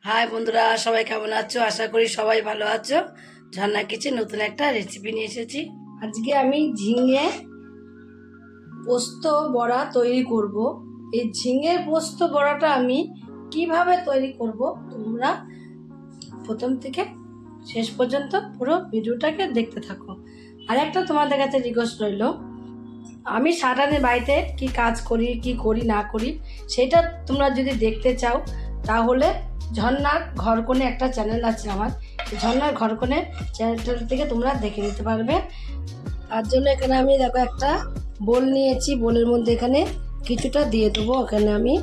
High বন্ধুরা, সবাই কেমন আছো? আশা করি সবাই ভালো আছো। ঝর্ণা কিচেন নতুন একটা রেসিপি নিয়ে এসেছি। আজকে আমি ঝিঙে পোস্ত বড়া তৈরি করব। এই ঝিঙের পোস্ত বড়াটা আমি কিভাবে তৈরি করব, তোমরা প্রথম থেকে শেষ পর্যন্ত পুরো ভিডিওটাকে দেখতে থাকো। আর একটা তোমাদের কাছে রিকোয়েস্ট রইল, আমি সারাদিন বাড়িতে কি কাজ করি কি করি না করি সেটা তোমরা যদি দেখতে চাও, তাহলে ঝর্ণার ঘরকোণে একটা চ্যানেল আছে আমার, ঝর্ণার ঘরকোণে চ্যানেলটা থেকে তোমরা দেখে নিতে পারবে। তার জন্য এখানে আমি দেখো একটা বোল নিয়েছি, বোলের মধ্যে এখানে কিছুটা দিয়ে দেবো, এখানে আমি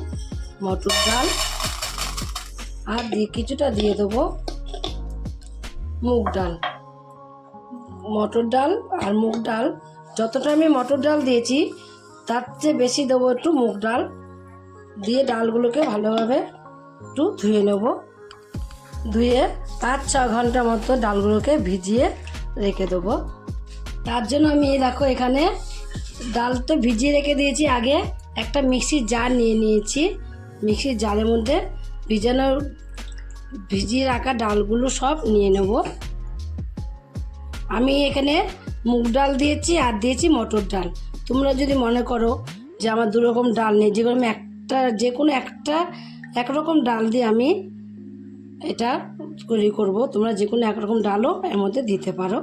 মটর ডাল আর কিছুটা দিয়ে দেবো মুগ ডাল। মটর ডাল আর মুগ ডাল, যতটা আমি মটর ডাল দিয়েছি তার চেয়ে বেশি দেবো একটু মুগ ডাল দিয়ে ডালগুলোকে ভালোভাবে একটু ধুয়ে নেব। ধুয়ে 5-6 ঘন্টা মতো ডালগুলোকে ভিজিয়ে রেখে দেবো। তার জন্য আমি দেখো এখানে ডাল তো ভিজিয়ে রেখে দিয়েছি, আগে একটা মিক্সির জার নিয়ে নিয়েছি। মিক্সির জারের মধ্যে ভিজিয়ে রাখা ডালগুলো সব নিয়ে নেব। আমি এখানে মুগ ডাল দিয়েছি আর দিয়েছি মটর ডাল। তোমরা যদি মনে করো যে আমার দুরকম ডাল নেই, যে কোনো একটা একরকম ডাল দিয়ে আমি এটা তৈরি করব, তোমরা যে কোনো একরকম ডালও এর মধ্যে দিতে পারো।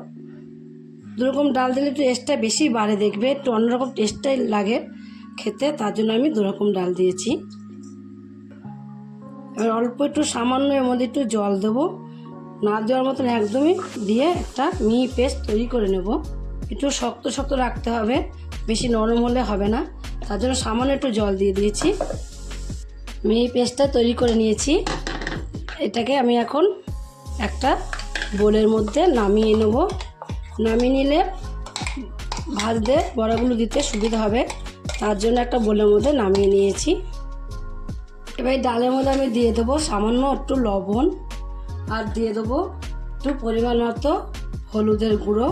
দুরকম ডাল দিলে একটু টেস্টটা বেশি বাড়ে, দেখবে একটু অন্যরকম টেস্টটাই লাগে খেতে, তার জন্য আমি দুরকম ডাল দিয়েছি। এবার অল্প একটু সামান্য এর মধ্যে একটু জল দেবো, না দেওয়ার মতন একদমই দিয়ে একটা মিহি পেস্ট তৈরি করে নেব। একটু শক্ত শক্ত রাখতে হবে, বেশি নরম হলে হবে না, তার জন্য সামান্য একটু জল দিয়ে দিয়েছি। মিহি পেস্টটা তৈরি করে নিয়েছি। এটাকে আমি এখন একটা বোলের মধ্যে নামিয়ে নেব। নামিয়ে নিলে ভাজতে বড়াগুলো দিতে সুবিধা হবে, তার জন্য একটা বোলের মধ্যে নামিয়ে নিয়েছি। এবার ডালের মধ্যে আমি দিয়ে দেবো সামান্য একটু লবণ, আর দিয়ে দেবো একটু পরিমাণ মতো হলুদের গুঁড়ো,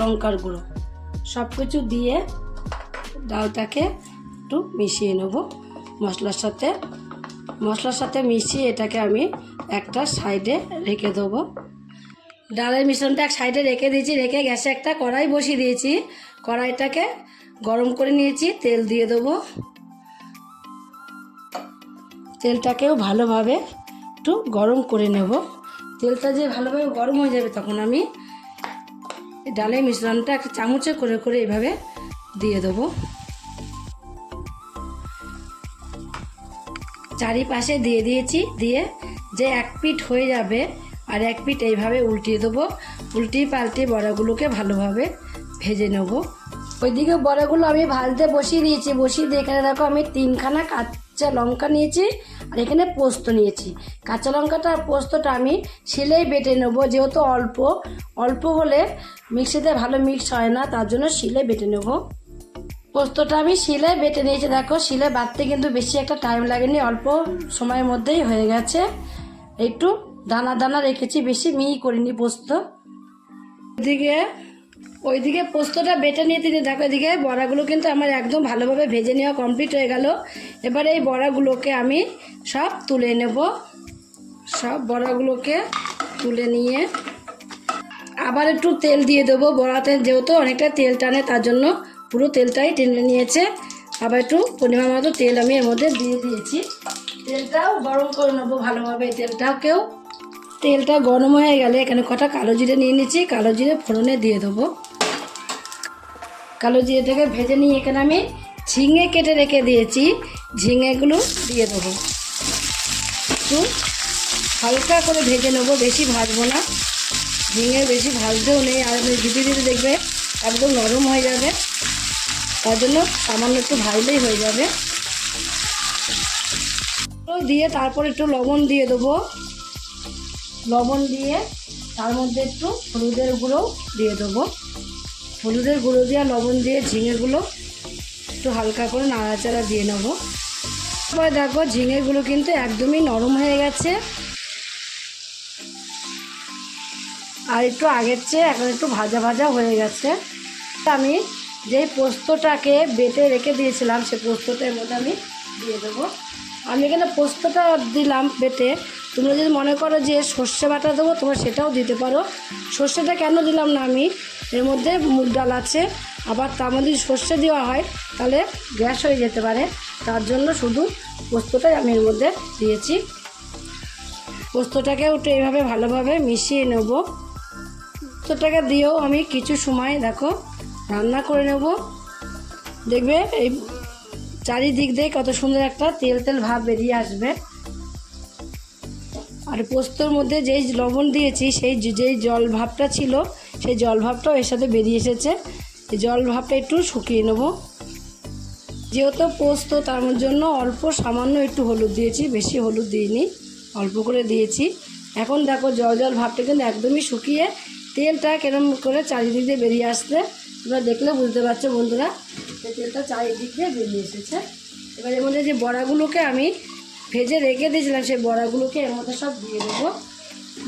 লঙ্কার গুঁড়ো, সব কিছু দিয়ে ডালটাকে একটু মিশিয়ে নেব মশলার সাথে মিশিয়ে এটাকে আমি একটা সাইডে রেখে দেবো। ডালের মিশ্রণটা এক সাইডে রেখে দিয়েছি, রেখে গ্যাসে একটা কড়াই বসিয়ে দিয়েছি। কড়াইটাকে গরম করে নিয়েছি, তেল দিয়ে দেবো। তেলটাকেও ভালোভাবে একটু গরম করে নেব। তেলটা যে ভালোভাবে গরম হয়ে যাবে তখন আমি ডালের মিশ্রণটা একটা চামচে করে করে এইভাবে দিয়ে দেবো। চারিপাশে দিয়ে দিয়েছি, দিয়ে যে এক পিঠ হয়ে যাবে আর এক পিঠ এইভাবে উল্টিয়ে দেবো। উল্টিয়ে পাল্টিয়ে বড়াগুলোকে ভালোভাবে ভেজে নেব। ওইদিকে বড়াগুলো আমি ভাজতে বসিয়ে দিয়েছি। বসিয়ে দিয়ে এখানে দেখো আমি 3খানা কাঁচা লঙ্কা নিয়েছি আর এখানে পোস্ত নিয়েছি। কাঁচা লঙ্কাটা আর পোস্তটা আমি শিলেই বেটে নেব, যেহেতু অল্প হলে মিক্সিতে ভালো মিক্স হয় না, তার জন্য শিলে বেটে নেব। পোস্তটা আমি শিলে বেটে নিয়েছি। দেখো শিলে বাটতে কিন্তু বেশি একটা টাইম লাগেনি, অল্প সময়ের মধ্যেই হয়ে গেছে। একটু দানা দানা রেখেছি, বেশি মিহি করিনি পোস্ত। ওইদিকে পোস্তটা বেটে নিয়ে দেখো এদিকে বড়াগুলো কিন্তু আমার একদম ভালোভাবে ভেজে নেওয়া কমপ্লিট হয়ে গেল। এবারে এই বড়াগুলোকে আমি সব তুলে নেব। সব বড়াগুলোকে তুলে নিয়ে আবার একটু তেল দিয়ে দেবো। বড়াতে যেহেতু অনেকটা তেল টানে, তার জন্য পুরো তেলটাই টেনে নিয়েছে। আবার একটু পরিমাণ মতো তেল আমি এর মধ্যে দিয়ে দিয়েছি। তেলটাও গরম করে নেবো ভালোভাবে। তেলটা গরম হয়ে গেলে এখানে কটা কালো জিরে নিয়ে নিচ্ছি, কালো জিরে ফোড়নে দিয়ে দেবো। কালো জিরেটাকে ভেজে নিয়ে এখানে আমি ঝিঙে কেটে রেখে দিয়েছি, ঝিঙেগুলো দিয়ে দেবো। একটু হালকা করে ভেজে নেবো, বেশি ভাজবো না। ঝিঙে বেশি ভাজতেও নেই, আর ধীরে ধীরে দেখবে একদম নরম হয়ে যাবে, তার জন্য সামান্য একটু ভাজলেই হয়ে যাবে। দিয়ে তারপর একটু লবণ দিয়ে দেবো। লবণ দিয়ে তার মধ্যে একটু হলুদের গুঁড়ো দিয়ে দেবো। হলুদের গুঁড়ো দিয়ে লবণ দিয়ে ঝিঙেগুলো একটু হালকা করে নাড়াচাড়া দিয়ে নেবো। এবার দেখো ঝিঙেগুলো কিন্তু একদমই নরম হয়ে গেছে, আর একটু আগের চেয়ে এখন একটু ভাজা ভাজা হয়ে গেছে। আমি যেই পোস্তটাকে বেটে রেখে দিয়েছিলাম সেই পোস্তটার মধ্যে আমি দিয়ে দেবো। আমি এখানে পোস্তটা দিলাম বেটে। তোমরা যদি মনে করো যে সর্ষে বাটা দেবো তোমরা সেটাও দিতে পারো। সর্ষেটা কেন দিলাম না, আমি এর মধ্যে মুগ ডাল আছে, আবার তার মধ্যে যদি সর্ষে দেওয়া হয় তাহলে গ্যাস হয়ে যেতে পারে, তার জন্য শুধু পোস্তটাই আমি এর মধ্যে দিয়েছি। পোস্তটাকে একটু এইভাবে ভালোভাবে মিশিয়ে নেব। পোস্তটাকে দিয়েও আমি কিছু সময় দেখো রান্না করে নেব। দেখবে এই চারিদিক দিয়ে কত সুন্দর একটা তেল তেল ভাব বেরিয়ে আসবে। আর পোস্তর মধ্যে যেই লবণ দিয়েছি যেই জল ভাবটা ছিল সেই জল ভাবটাও এর সাথে বেরিয়ে এসেছে। এই জল ভাবটা একটু শুকিয়ে নেব। যেহেতু পোস্ত তার জন্য অল্প সামান্য একটু হলুদ দিয়েছি, বেশি হলুদ দিইনি, অল্প করে দিয়েছি। এখন দেখো জল ভাবটা কিন্তু একদমই শুকিয়ে তেলটা কেরম করে চারিদিক দিয়ে বেরিয়ে আসছে। তোমরা দেখলে বুঝতে পারছো বন্ধুরা, এই তেলটা চারিদিক দিয়ে বেরিয়ে এসেছে। এবার এর মধ্যে যে বড়াগুলোকে আমি ভেজে রেখে দিয়েছিলাম সেই বড়াগুলোকে এর মধ্যে সব দিয়ে দেবো।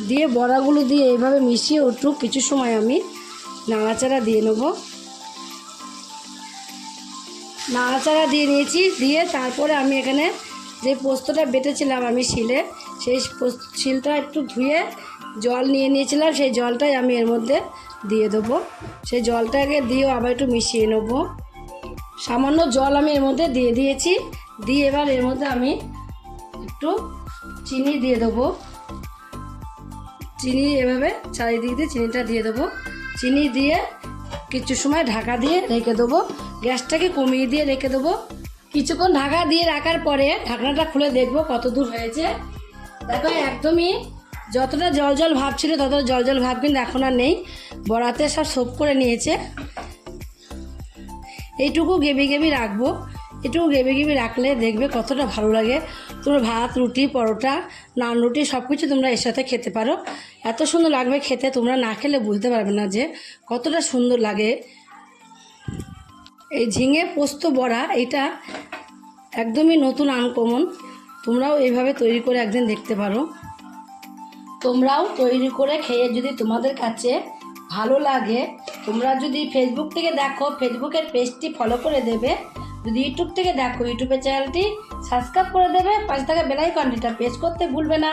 দিয়ে বড়াগুলো দিয়ে এইভাবে মিশিয়ে একটু কিছু সময় আমি নাড়াচাড়া দিয়ে নেব। নাড়াচাড়া দিয়ে নিয়েছি, দিয়ে তারপরে আমি এখানে যে পোস্তটা বেটেছিলাম আমি শিলে, সেই শিলটা একটু ধুয়ে জল নিয়ে নিয়েছিলাম, সেই জলটাই আমি এর মধ্যে দিয়ে দেবো। সেই জলটাকে দিয়েও আবার একটু মিশিয়ে নেব। সামান্য জল আমি এর মধ্যে দিয়ে দিয়েছি। দিয়ে এবার এর মধ্যে আমি একটু চিনি দিয়ে দেবো। চিনি এভাবে চারিদিক দিয়ে চিনিটা দিয়ে দেবো। চিনি দিয়ে কিছু সময় ঢাকা দিয়ে রেখে দেবো। গ্যাসটাকে কমিয়ে দিয়ে রেখে দেবো। কিছুক্ষণ ঢাকা দিয়ে রাখার পরে ঢাকনাটা খুলে দেখবো কত দূর হয়েছে। দেখো একদমই যতটা জল ভাব ছিল ততটা জল ভাব কিন্তু এখন আর নেই। বড়াতে সব সোপ করে নিয়েছে। এইটুকু গেবি রাখবো। একটু গেবি রাখলে দেখবে কতটা ভালো লাগে। তোমরা ভাত, রুটি, পরোটা, নান, রুটি সব কিছু তোমরা এর সাথে খেতে পারো। এত সুন্দর লাগবে খেতে, তোমরা না খেলে বুঝতে পারবে না যে কতটা সুন্দর লাগে। এই ঝিঙে পোস্ত বড়া এটা একদমই নতুন আনকমন। তোমরাও এইভাবে তৈরি করে একদিন দেখতে পারো। তোমরাও তৈরি করে খেয়ে যদি তোমাদের কাছে ভালো লাগে, তোমরা যদি ফেসবুক থেকে দেখো ফেসবুকের পেজটি ফলো করে দেবে। যদি ইউটিউব থেকে দেখো ইউটিউবের চ্যানেলটি সাবস্ক্রাইব করে দেবে। পাশে থাকা বেল আইকনটা প্রেস করতে ভুলবে না,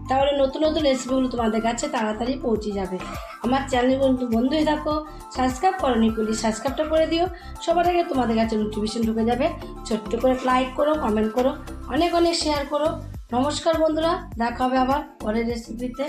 তাহলে নতুন নতুন রেসিপিগুলো তোমাদের কাছে তাড়াতাড়ি পৌঁছে যাবে। আমার চ্যানেল বন্ধু হয়ে থাকো, সাবস্ক্রাইব করোনি প্লিজ সাবস্ক্রাইবটা করে দিও। সবার আগে তোমাদের কাছে নোটিফিকেশন ঢুকে যাবে। ছোট্ট করে লাইক করো, কমেন্ট করো, অনেক শেয়ার করো। নমস্কার বন্ধুরা, দেখা হবে আবার পরের রেসিপিতে।